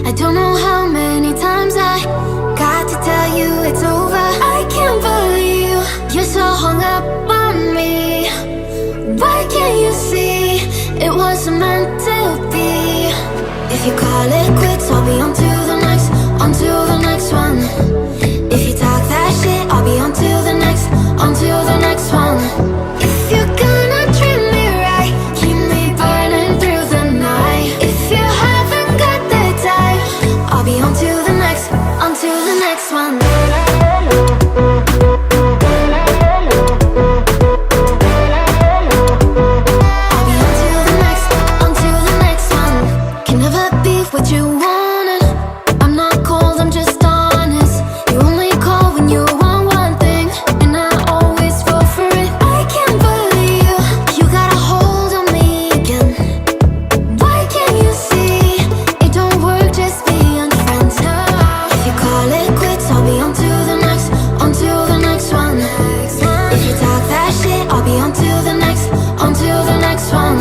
I don't know how many times I got to tell you it's over. I can't believe you're so hung up on me. Why can't you see it wasn't meant to be? If you call it quits, I'll be on to the next, on to the next one. If you talk that shit, I'll be on to the next, on to the next one. If you're gonna treat me right, keep me burning through the night. If you haven't got the time, I'll be on to the next, on to the next one. What you wanted, I'm not cold, I'm just honest. You only call when you want one thing, and I always fall for it. I can't believe you got a hold on me again. Why can't you see it don't work just being friends? If you call it quits, I'll be on to the next, on to the next one. If you talk that shit, I'll be on to the next, on to the next one.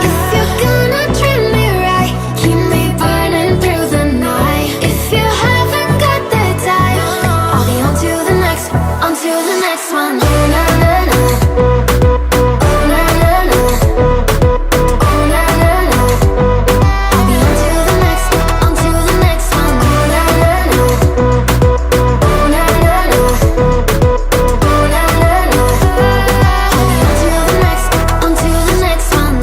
If you're gonna treat me right, keep me through the night. If you haven't got the time, I'll be on to the next, on to the next one. Oh na na na, oh na na na, oh na na na. I'll be on to the next, on to the next one. Oh na na na, oh na na na, oh na na na. I'll be on to the next, on to the next one.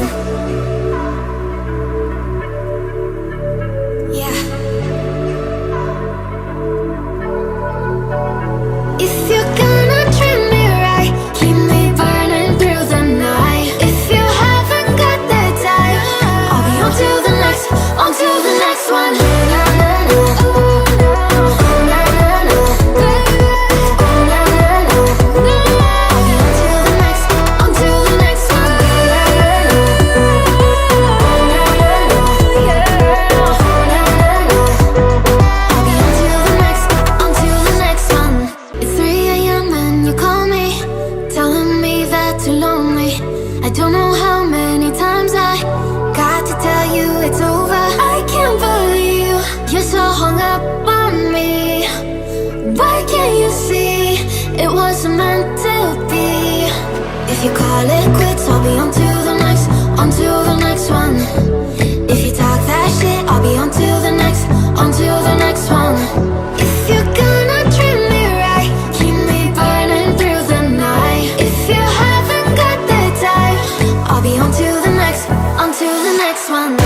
Yeah. If you're gonna treat me right, keep me burning through the night. If you haven't got the time, I'll be on to the next, on to the next one. Na na na, oh na na na, oh na na na. I'll be on to the next, on to the next one. Na na na, oh na na na, oh na na na. I'll be on to the next, on to the next one. It's 3 a.m. and you call me, telling me that you're lonely. I don't know how many times I got to tell you it's over. I can't believe you're so hung up on me. Why can't you see it wasn't meant to be? If you call it quits, I'll be on to the next, on to the next one. If you talk that shit, I'll be on to the next, on to the next one. If you're gonna treat me right, keep me burning through the night. If you haven't got the time, I'll be on to the next, on to the next one.